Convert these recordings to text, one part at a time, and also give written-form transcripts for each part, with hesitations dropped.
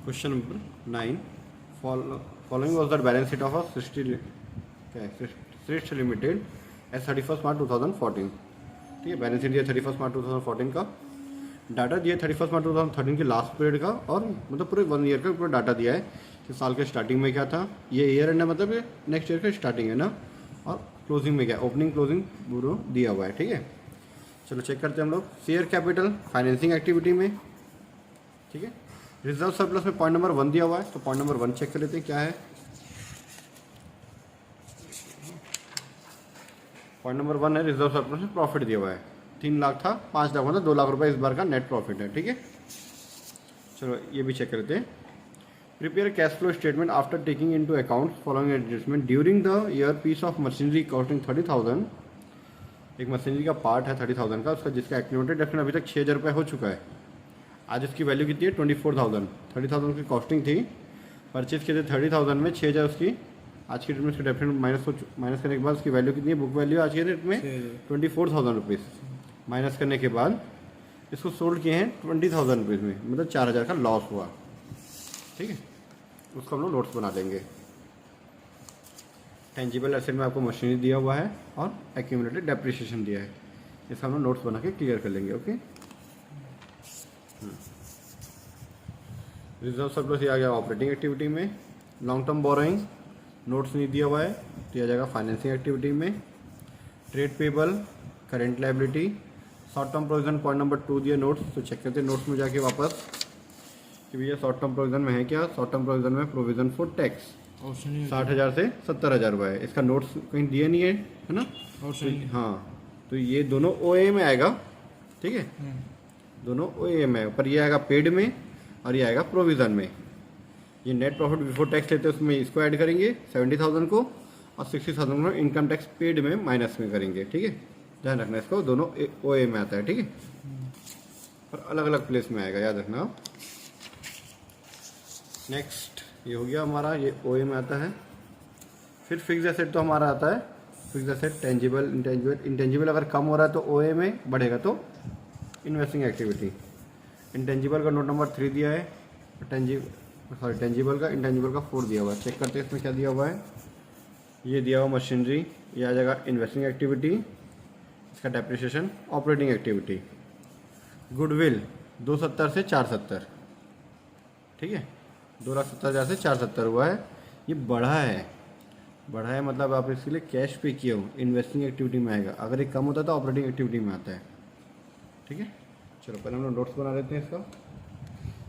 Question number 9, following was the balance sheet of Srishti limited as 31 March 2014। ठीक है, balance sheet दिया 31 March 2014 का, data दिया 31 मार्च 2013 के लास्ट पीरियड का, और मतलब पूरे 1 ईयर का पूरा डाटा दिया है कि साल के स्टार्टिंग में क्या था, ये ईयर एंड है मतलब ये नेक्स्ट ईयर का स्टार्टिंग है ना, और क्लोजिंग में क्या, ओपनिंग क्लोजिंग पूरा दिया हुआ है। ठीक है, चलो चेक करते हैं हम लोग। शेयर कैपिटल फाइनेंसिंग एक्टिविटी में, ठीक है, रिजर्व सरप्लस में पॉइंट नंबर 1 दिया हुआ है, तो पॉइंट नंबर 1 चेक कर लेते हैं क्या है। पॉइंट नंबर 1 है रिजर्व सरप्लस में प्रॉफिट दिया हुआ है, 3 लाख था, 5 लाख मतलब 2 लाख रुपए इस बार का नेट प्रॉफिट है। ठीक है, चलो ये भी चेक करते हैं। Prepare cash flow statement after taking into account following adjustment during the year piece of machinery costing 30,000। एक मशीनरी का पार्ट है 30,000 का, उसका जिसका एक्टिवेटेड डेफिनेट अभी तक 6,000 रुपये हो चुका है। आज उसकी वैल्यू कितनी है 24,000। 30,000 की कॉस्टिंग थी, परचेज किए थे 30,000 में, 6,000 उसकी आज की डेट में उसका डेफिनेट माइनस करने के बाद उसकी वैल्यू कितनी है, बुक वैल्यू आज के डेट में 24,000 रुपीज़। माइनस करने के बाद इसको सोल्ड किए हैं 20,000 रुपीज़ में, मतलब 4,000 का लॉस हुआ। ठीक है, उसको हम लोग नोट्स बना देंगे। टेंजिबल एसेट में आपको मशीनरी दिया हुआ है और एक्यूमुलेटेड डेप्रिसिएशन दिया है, इसका हम लोग नोट्स बना के क्लियर कर लेंगे। ओके, रिजर्व सरप्लस ये आ गया ऑपरेटिंग एक्टिविटी में। लॉन्ग टर्म बोरोइंग नोट्स नहीं दिया हुआ है, दिया जाएगा फाइनेंसिंग एक्टिविटी में। Trade payable current liability, short term provision point number 2 दिया नोट्स, तो चेक करते हैं नोट्स में जाके वापस कि भैया शॉर्ट टर्म प्रोविजन में है क्या। शॉर्ट टर्म प्रोविजन में प्रोविजन फॉर टैक्स 60,000 से 70,000 रुपये है, इसका नोट्स कहीं दिया नहीं है ना। तो, हाँ, तो ये दोनों OA में आएगा। ठीक है, दोनों OA में है, पर ये आएगा पेड में और ये आएगा प्रोविज़न में। ये नेट प्रॉफिट बिफोर टैक्स लेते हैं, उसमें इसको ऐड करेंगे 70,000 को, और 60,000 को इनकम टैक्स पेड में माइनस में करेंगे। ठीक है, ध्यान रखना इसको, दोनों OA में आता है। ठीक है, और अलग अलग प्लेस में आएगा, याद रखना आप। नेक्स्ट ये हो गया हमारा, ये OA में आता है। फिर फिक्स एसेट तो हमारा आता है, fix asset tangible intangible. Intangible अगर कम हो रहा है तो OA में, बढ़ेगा तो इन्वेस्टिंग एक्टिविटी। इंटेंजिबल का नोट नंबर 3 दिया है, टेंजिबल का, इंटेंजिबल का 4 दिया हुआ है। चेक करते हैं इसमें क्या दिया हुआ है। ये दिया हुआ मशीनरी, ये आ जाएगा इन्वेस्टिंग एक्टिविटी, इसका डेप्रिसिएशन ऑपरेटिंग एक्टिविटी। गुडविल 270 से 470, ठीक है, 2,70,000 से 470 हुआ है। ये बढ़ा है मतलब आप इसके लिए कैश पे किए हो, इन्वेस्टिंग एक्टिविटी में आएगा। अगर ये कम होता है तो ऑपरेटिंग एक्टिविटी में आता है। ठीक है, चलो पहले हम लोग नोट्स बना लेते हैं इसका।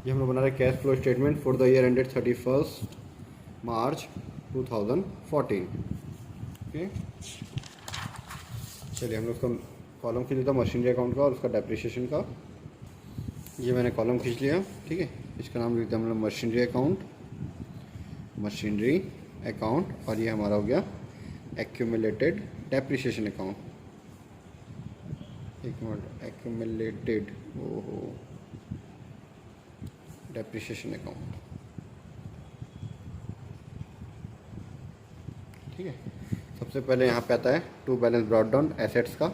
ये हम लोग बना रहे हैं cash flow statement for the year ended 31 March 2014। Okay, चलिए हम लोग उसका कॉलम खींच लिया था मशीनरी अकाउंट का और उसका डेप्रिसिएशन का। ये मैंने कॉलम खींच लिया। ठीक है, इसका नाम लिखते हैं हम लोग मशीनरी अकाउंट, और ये हमारा हो गया एक्यूमुलेटेड डेप्रिसिएशन अकाउंट। एक मिनट, एक्यूमुलेटेड डेप्रिसिएशन अकाउंट। ठीक है, सबसे पहले यहाँ पे आता है to balance brought down assets का,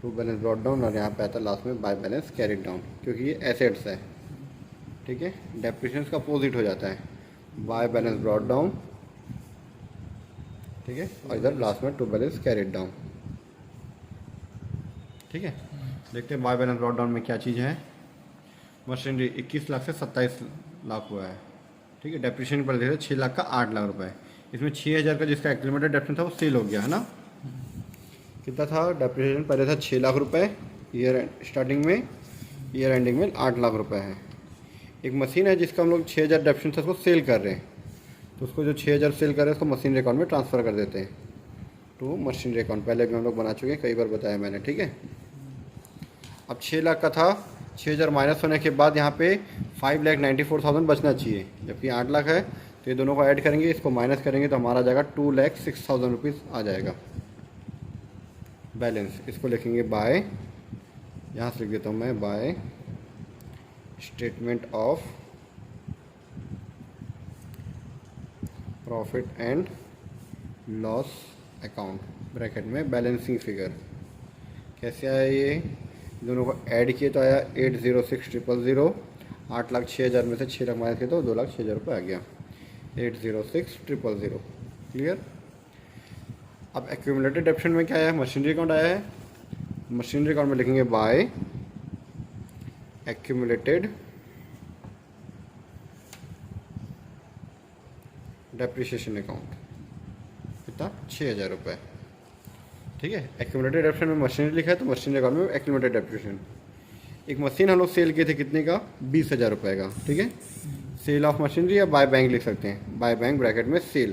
टू बैलेंस ब्रॉट डाउन, और यहाँ पे आता है लास्ट में बाय बैलेंस कैरिड डाउन, क्योंकि ये एसेट्स है। ठीक है, डेप्रिसिएशन का अपोजिट हो जाता है, बाय बैलेंस ब्रॉट डाउन। ठीक है, और इधर लास्ट में टू बैलेंस कैरिड डाउन। ठीक है, देखते हैं बाय बैलेंस ब्रॉट डाउन में क्या चीज़ है। मशीनरी 21 लाख से 27 लाख हुआ है। ठीक है, डेप्रिसिएशन पर देखिए 6 लाख का 8 लाख रुपए। इसमें 6,000 का जिसका एक्यूमुलेटेड डेप्रिसिएशन था वो सेल हो गया है ना। कितना था डेप्रिसिएशन, पहले था 6 लाख रुपए ईयर स्टार्टिंग में, ईयर एंडिंग में 8 लाख रुपए है। एक मशीन है जिसका हम लोग 6,000 डेप्रिसिएशन था उसको सेल कर रहे हैं, तो उसको जो 6,000 सेल कर रहे हैं उसको मशीनरी अकाउंट में ट्रांसफ़र कर देते हैं टू मशीनरी अकाउंट। पहले भी हम लोग बना चुके हैं, कई बार बताया मैंने। ठीक है, अब 6 लाख का था, 6,000 माइनस होने के बाद यहाँ पे 5,94,000 बचना चाहिए, जबकि 8 लाख है। तो ये दोनों को ऐड करेंगे, इसको माइनस करेंगे तो हमारा जाएगा 2,06,000 रुपीज़ आ जाएगा बैलेंस। इसको लिखेंगे बाय, यहाँ से लिख देता हूँ मैं, by statement of profit and loss account, bracket में बैलेंसिंग फिगर। कैसे आया ये, दोनों को ऐड किए तो आया 806,000, 8,06,000 में से 6 लाख माइनस किया तो 2,06,000 रुपये आ गया। 806,000 क्लियर। अब एक्यूमुलेटेड डेप्शन में क्या आया है, मशीनरी अकाउंट आया है। मशीनरी अकाउंट में लिखेंगे बाय एक्यूमुलेटेड डेप्रिसिएशन अकाउंट, कितना 6,000 रुपये। ठीक है, एक्यूमुलेटेड डेप्शन में मशीनरी लिखा है तो मशीनरी अकाउंट में एक्यूमुलेटेड डेप्रिसिएशन। एक मशीन हम लोग सेल किए थे कितने का, 20,000 रुपये का। ठीक है, सेल ऑफ मशीनरी या बाय बैंक लिख सकते हैं, बाय बैंक ब्रैकेट में सेल।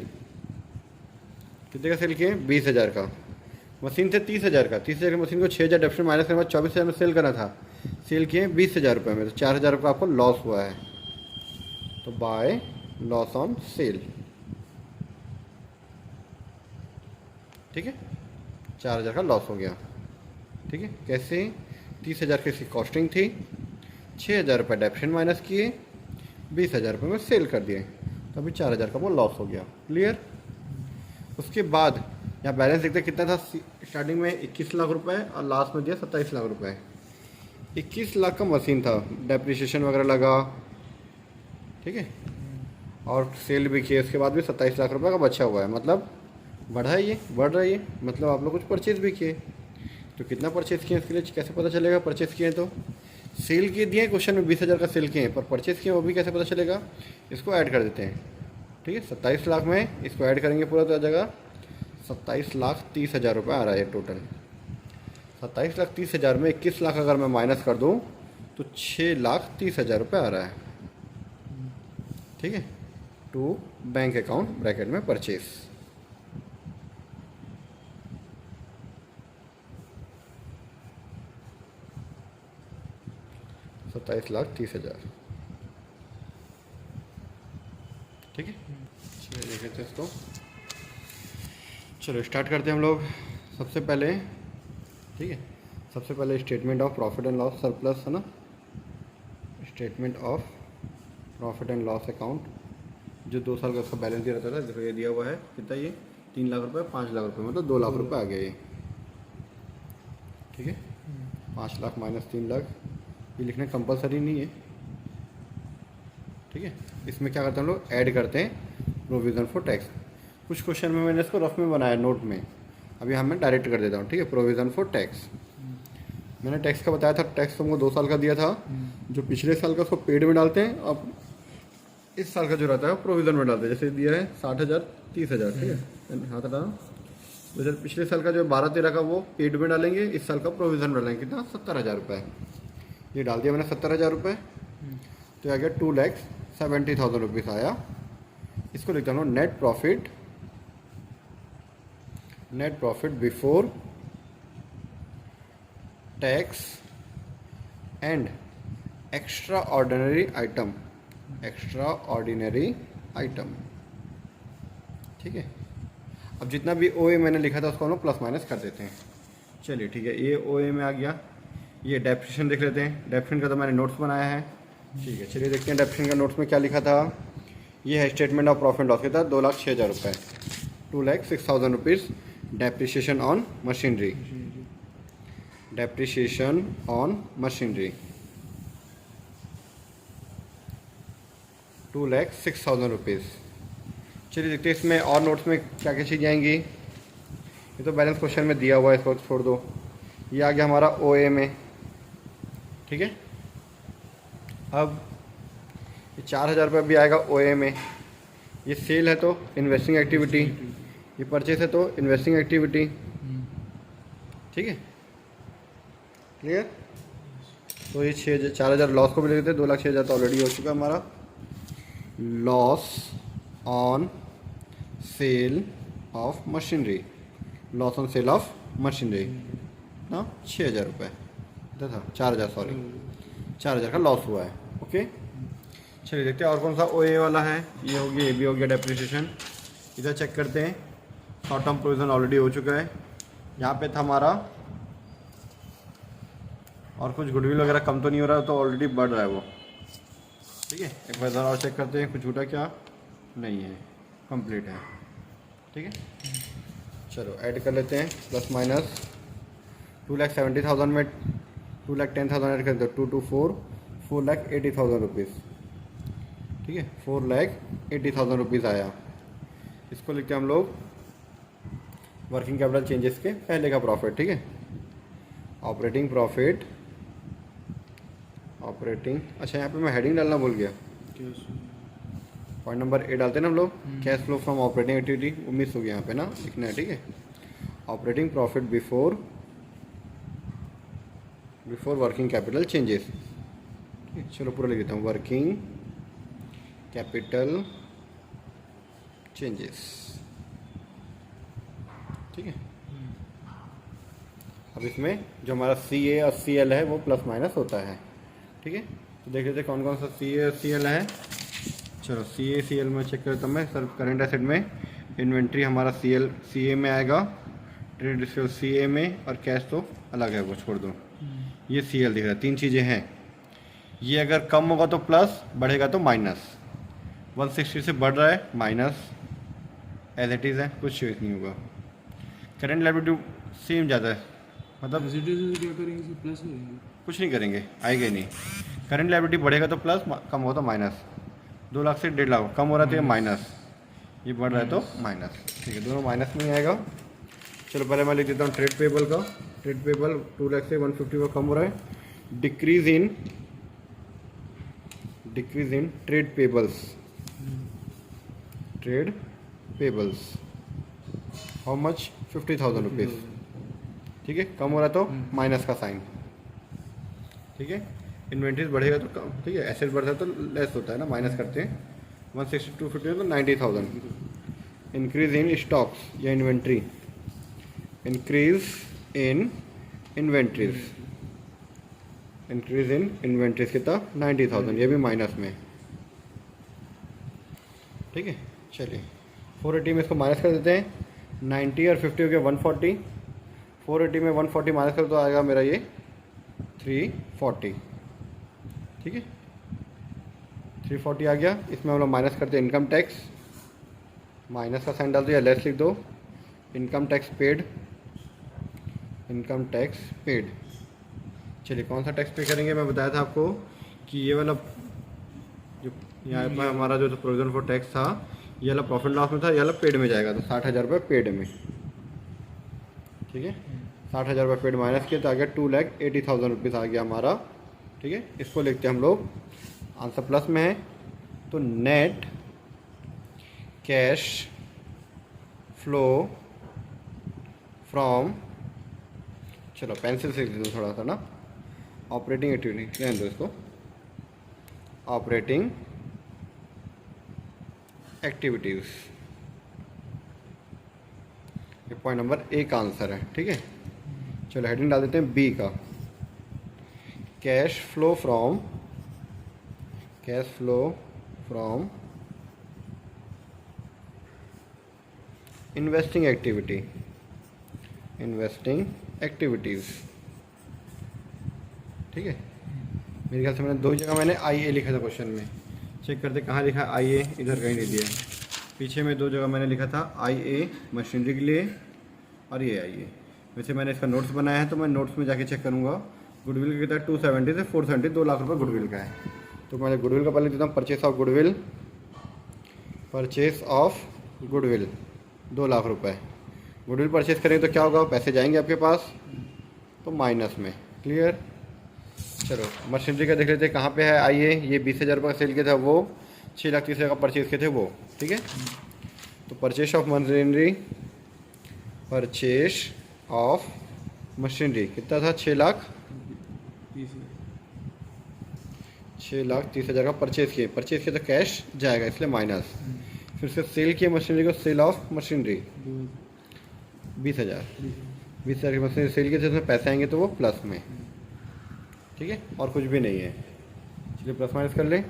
कितने का सेल किए, 20,000 का। मशीन थे 30,000 का, 30,000 की मशीन को 6,000 डेप्शन माइनस करने के बाद 24,000 में सेल करना था। सेल किए 20,000 रुपये में, तो 4,000 रुपये आपको लॉस हुआ है। तो बाय लॉस ऑन सेल। ठीक है, 4,000 का लॉस हो गया। ठीक है, कैसे, 30,000 की इसकी कॉस्टिंग थी, 6,000 रुपये डेप्शन माइनस किए, 20,000 रुपये में सेल कर दिए, तो अभी 4,000 का वो लॉस हो गया। क्लियर। उसके बाद यहाँ बैलेंस देखते कितना था, स्टार्टिंग में 21 लाख रुपए और लास्ट में दिया 27 लाख रुपए। 21 लाख का मशीन था, डेप्रिसिएशन वगैरह लगा। ठीक है, और सेल भी किए, उसके बाद भी 27 लाख रुपए का बचा हुआ है। मतलब बढ़ा है, ये बढ़ रहा है ये, मतलब आप लोग कुछ परचेज़ भी किए। तो कितना परचेज़ किए इसके लिए कैसे पता चलेगा, परचेज़ किए तो सेल किए दिए क्वेश्चन में 20,000 का सेल किए हैं, पर परचेज़ किए वो भी कैसे पता चलेगा, इसको ऐड कर देते हैं। ठीक है, 27 लाख में इसको ऐड करेंगे पूरा तो आ जाएगा 27,30,000 रुपये आ रहा है टोटल। 27,30,000 में 21 लाख अगर मैं माइनस कर दूं तो 6,30,000 रुपये आ रहा है। ठीक है, टू बैंक अकाउंट ब्रैकेट में परचेज। ₹27,30,000। ठीक है, चलिए देख लेते हैं इसको। चलो स्टार्ट करते हैं हम लोग। सबसे पहले, ठीक है, सबसे पहले statement of profit and loss surplus है ना, statement of profit and loss account, जो 2 साल का उसका बैलेंस दिया रहता था। देखो ये दिया हुआ है कितना, ये 3 लाख रुपए, 5 लाख रुपए, मतलब 2 लाख रुपए आ गए ये। ठीक है, 5 लाख माइनस 3 लाख, ये लिखना कंपलसरी नहीं है। ठीक है, इसमें क्या करते हैं हम लोग, ऐड करते हैं प्रोविज़न फॉर टैक्स। कुछ क्वेश्चन में मैंने इसको रफ में बनाया नोट में, अभी हम मैं डायरेक्ट कर देता हूँ। ठीक है, प्रोविज़न फॉर टैक्स, मैंने टैक्स का बताया था, टैक्स तुमको 2 साल का दिया था, जो पिछले साल का उसको पेड में डालते हैं, अब इस साल का जो रहता है वो प्रोविज़न में डालते हैं। जैसे दिया है 60,000 30,000। ठीक है, हाँ था, तो पिछले साल का जो 12-13 का वो पेड में डालेंगे, इस साल का प्रोविज़न में डालेंगे। कितना, 70,000 रुपये। ये डाल दिया मैंने 70,000 रुपये, तो आ गया 2,70,000 रुपीज़ आया। इसको लिखता हूँ net profit, net profit before tax and extra ordinary item, extra ordinary item. ठीक है, अब जितना भी ओ ए मैंने लिखा था उसको हम लोग प्लस माइनस कर देते हैं। चलिए ठीक है, ये ओ ए में आ गया। ये डेप्रिसिएशन देख लेते हैं, डेप्रिसिएशन का तो मैंने नोट्स बनाया है। ठीक है, चलिए देखते हैं डेप्रिसिएशन का नोट्स में क्या लिखा था। ये है स्टेटमेंट ऑफ प्रॉफिट लॉस के था 2,06,000 रुपये, 2,06,000 rupees depreciation on machinery, depreciation on machinery 2,06,000 rupees. चलिए देखते हैं इसमें और नोट्स में क्या क्या चीज़ आएंगी। ये तो बैलेंस क्वेश्चन में दिया हुआ है, इसको छोड़ दो। ये आ गया हमारा ओ ए में। ठीक है, अब ये 4,000 रुपये भी आएगा ओ ए में। ये सेल है तो इन्वेस्टिंग एक्टिविटी, ये परचेस है तो इन्वेस्टिंग एक्टिविटी। ठीक है, क्लियर। तो ये 4,000 लॉस को भी ले लेते हैं। 2,06,000 तो ऑलरेडी हो चुका हमारा। Loss on sale of machinery, loss on sale of machinery ना 6,000 रुपये था, 4,000 सॉरी, 4,000 का लॉस हुआ है। ओके, चलिए देखते हैं और कौन सा ओ ए वाला है। ये हो गया, ये भी हो गया डेप्रिसिएशन। इधर चेक करते हैं, शॉर्ट टर्म प्रोविजन ऑलरेडी हो चुका है। यहाँ पे था हमारा, और कुछ गुडविल वगैरह कम तो नहीं हो रहा है, तो ऑलरेडी बढ़ रहा है वो। ठीक है, एक बार और चेक करते हैं, कुछ छूटा क्या नहीं है, कंप्लीट है। ठीक है, चलो ऐड कर लेते हैं, प्लस माइनस 2,70,000 में 2,10,000 ऐड कर दो, 224 4,80,000 रुपीज़, ठीक है, 4,80,000 रुपीज़ आया। इसको लिखते हैं हम लोग वर्किंग कैपिटल चेंजेस के पहले का प्रॉफिट, ठीक है। ऑपरेटिंग प्रॉफिट, ऑपरेटिंग, अच्छा यहाँ पे मैं हेडिंग डालना भूल गया। पॉइंट नंबर ए डालते हैं ना हम लोग, cash flow from operating activity, वो मिस हो गया यहाँ पे ना लिखना है, ठीक है। Operating profit before working capital changes, ठीक है। चलो पूरा लिख देता हूँ, वर्किंग कैपिटल चेंजेस, ठीक है। अब इसमें जो हमारा CA और CL है वो प्लस माइनस होता है, ठीक है। तो देख लेते हैं कौन कौन सा CA और CL है। चलो CA CL में चेक करता हूँ मैं। सर करेंट एसेट में इन्वेंट्री हमारा CA में आएगा, ट्रेड रिसीवेबल CA में, और कैश तो अलग है, वो छोड़ दो। ये CL दिख रहा है, तीन चीज़ें हैं। ये अगर कम होगा तो प्लस, बढ़ेगा तो माइनस। 160 से बढ़ रहा है माइनस, एज इट इज़ है, कुछ नहीं होगा। करेंट लायबिलिटी सेम ज़्यादा है, मतलब क्या करेंगे, प्लस करेंगे, कुछ नहीं करेंगे, आएगा ही नहीं। करंट लायबिलिटी बढ़ेगा तो प्लस, कम हो तो माइनस। 2 लाख से 1.5 लाख, कम हो रहा है तो ये माइनस, ये बढ़ रहा है तो माइनस, ठीक है। दोनों माइनस में ही आएगा। चलो पहले मैं लिख देता हूँ ट्रेड पेबल का। ट्रेड पेबल 2 लाख से 150 का कम हो रहा है। Decrease in trade payables, trade payables how much, 50,000 rupees, ठीक है। कम हो रहा है तो माइनस का साइन, ठीक है। इन्वेंट्रीज बढ़ेगा तो कम, ठीक है। एसेट बढ़ता है तो लेस होता है ना, माइनस करते हैं। 160 250 तो 90,000। इंक्रीज इन स्टॉक्स या inventory, increase in inventories, increase in inventories कितना, 90,000, ये भी माइनस में, ठीक है। चलिए 480 में इसको माइनस कर देते हैं। 90 और 50 हो गया 140। 480 में 140 माइनस कर तो आएगा मेरा ये 340, ठीक है। 340 आ गया। इसमें हम लोग माइनस करते हैं इनकम टैक्स, माइनस का साइन डाल दो या लेस लिख दो। Income tax paid, income tax paid. चलिए कौन सा टैक्स पे करेंगे, मैं बताया था आपको कि ये वाला जो यहाँ पर हमारा जो प्रोविजन फॉर टैक्स था, ये वाला प्रॉफिट लॉस में था, ये वाला पेड में जाएगा, तो 60,000 रुपये पेड में, ठीक है। 60,000 रुपये पेड माइनस किया तो आ गया 2,80,000 रुपीज़ आ गया हमारा, ठीक है। इसको लिखते हैं हम लोग, आंसर प्लस में है तो नेट कैश फ्लो फ्रॉम, चलो पेंसिल से लिख देते थोड़ा सा ना, ऑपरेटिंग एक्टिविटी, रहने दो इसको, ऑपरेटिंग एक्टिविटीज़, ये पॉइंट नंबर ए का आंसर है, ठीक है। चलो हेडिंग डाल देते हैं बी का, cash flow from investing activities, ठीक है। मेरे ख्याल से मैंने दो जगह मैंने IA लिखा था क्वेश्चन में, चेक करते कहाँ लिखा है IA, इधर कहीं नहीं दिया है। पीछे में 2 जगह मैंने लिखा था IA मशीनरी के लिए और ये IA। वैसे मैंने इसका नोट्स बनाया है तो मैं नोट्स में जाके चेक करूँगा। गुडविल का कितना 270 से 470, 2 लाख रुपये गुडविल का है। तो मैं गुडविल का पहले देता हूँ, परचेस ऑफ गुडविल 2 लाख रुपये। गुडविल परचेस करेंगे तो क्या होगा, पैसे जाएंगे आपके पास तो माइनस में, क्लियर। चलो मशीनरी का देख लेते हैं कहाँ पे है IA। ये 20,000 रुपये का सेल किया था, वो 6,30,000 का परचेज किए थे वो, ठीक है। तो परचेस ऑफ मशीनरी कितना था, 6,30,000 का परचेज किए तो कैश जाएगा इसलिए माइनस। फिर से सेल किए मशीनरी को, सेल ऑफ मशीनरी 20,000 की मशीनरी सेल किए थे, उसमें पैसे आएंगे तो वो प्लस में, ठीक है। और कुछ भी नहीं है, चलिए प्लस माइनस कर ले।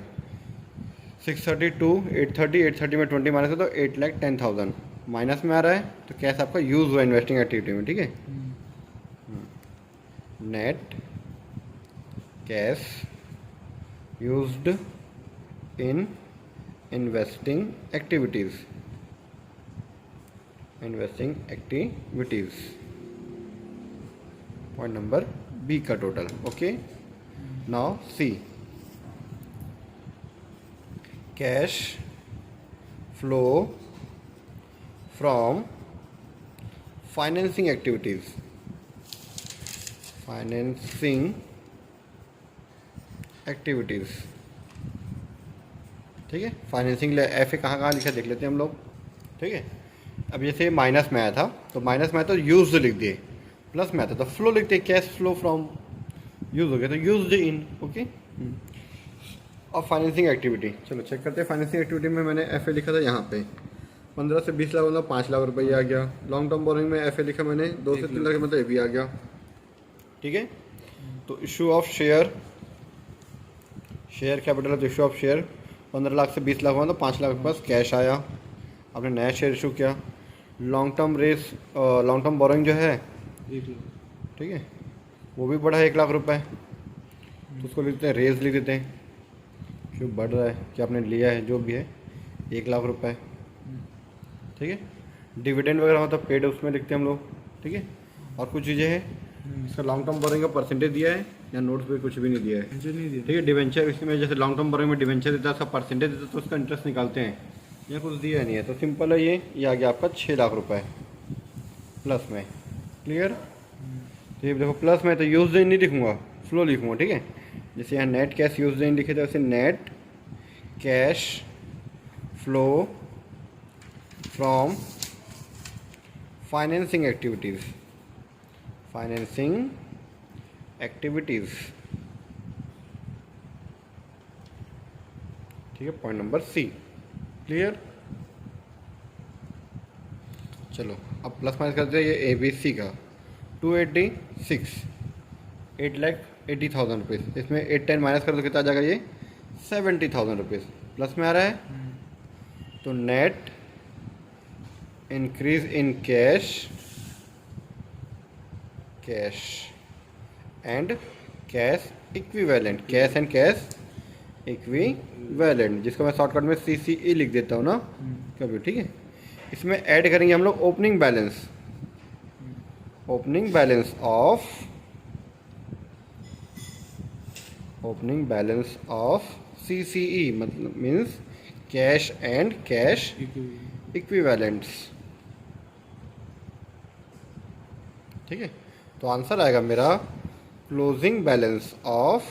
632 830 में 20 माइनस है तो 8,10,000 माइनस में आ रहा है, तो कैश आपका यूज़ हुआ इन्वेस्टिंग एक्टिविटी में, ठीक है। Net cash used in investing activities, point number B का total, okay. Now C, cash flow from financing activities, financing activities. ठीक है, फाइनेंसिंग एफ ए कहाँ लिखा देख लेते हैं हम लोग। ठीक है, अब जैसे माइनस में आया था तो माइनस में आया तो यूज लिख दिए, प्लस में आता तो फ्लो लिख दिए, कैश फ्लो फ्रॉम यूज हो गया तो यूज्ड इन। ओके, अब फाइनेंसिंग एक्टिविटी, चलो चेक करते हैं। फाइनेंसिंग एक्टिविटी में मैंने एफ ए लिखा था यहाँ पे 15 से 20 लाख मतलब 5 लाख रुपये आ गया। लॉन्ग टर्म बोरिंग में एफ ए लिखा मैंने 2 से 3 लाख मतलब ये भी आ गया। ठीक है, तो issue of share, share capital of issue of share 15 lakh से 20 लाख हुआ तो 5 लाख के पास कैश आया, आपने नया शेयर इशू किया। Long term long term borrowing जो है 1 लाख, ठीक है, वो भी बढ़ा है 1 लाख रुपए, तो उसको लिखते हैं रेज लिख देते हैं, क्यों बढ़ रहा है कि आपने लिया है जो भी है 1 लाख रुपए। ठीक है, डिविडेंड वगैरह मतलब पेड उसमें लिखते हैं हम लोग। ठीक है, और कुछ चीज़ें हैं, इसका लॉन्ग टर्म बोरिंग का परसेंटेज दिया है या नोट्स पे कुछ भी नहीं दिया है। मुझे नहीं दिया। ठीक है, डिवेंचर इसमें जैसे लॉन्ग टर्म बोरिंग में डिवेंचर देता है, उसका परसेंटेज देता है तो उसका इंटरेस्ट निकालते हैं, यहाँ कुछ दिया नहीं है। तो सिंपल है ये आ गया आपका 6 लाख रुपए प्लस में। क्लियर, तो ये देखो प्लस में तो यूज इन नहीं लिखूंगा, फ्लो लिखूंगा। ठीक है, जैसे यहाँ नेट कैश यूज इन लिखे थे वैसे net cash flow from financing activities, financing activities. ठीक है, पॉइंट नंबर सी। क्लियर, चलो अब प्लस माइनस करते हैं। ये ए बी सी का 286 8,80,000 रुपीज़, इसमें 8 10 माइनस कर तो कितना आ जाएगा ये 70,000 रुपीज़। प्लस में आ रहा है तो net increase in cash and cash equivalent, cash and cash equivalent, जिसको मैं शॉर्टकट में CCE लिख देता हूँ ना कभी। ठीक है, इसमें ऐड करेंगे हम लोग opening balance, opening balance of CCE मतलब means cash and cash equivalents. ठीक है, तो आंसर आएगा मेरा closing balance of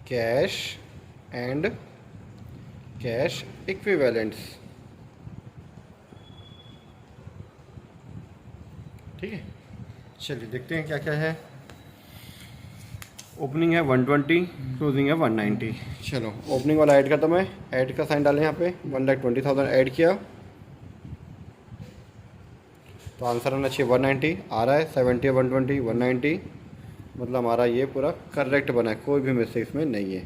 cash and cash equivalents. ठीक है, चलिए देखते हैं क्या क्या है। ओपनिंग है 120, क्लोजिंग है 190। चलो ओपनिंग वाला ऐड करता मैं, ऐड का साइन डालें यहाँ पे 1,20,000 ऐड किया तो आंसर आना चाहिए 190, आ रहा है 70 120 190, मतलब हमारा ये पूरा करेक्ट बना है, कोई भी मिस्टेक इसमें नहीं है।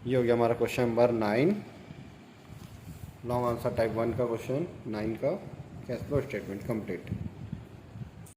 ये हो गया हमारा question number 9, long answer type 1 का क्वेश्चन 9 का कैश फ्लो स्टेटमेंट कंप्लीट।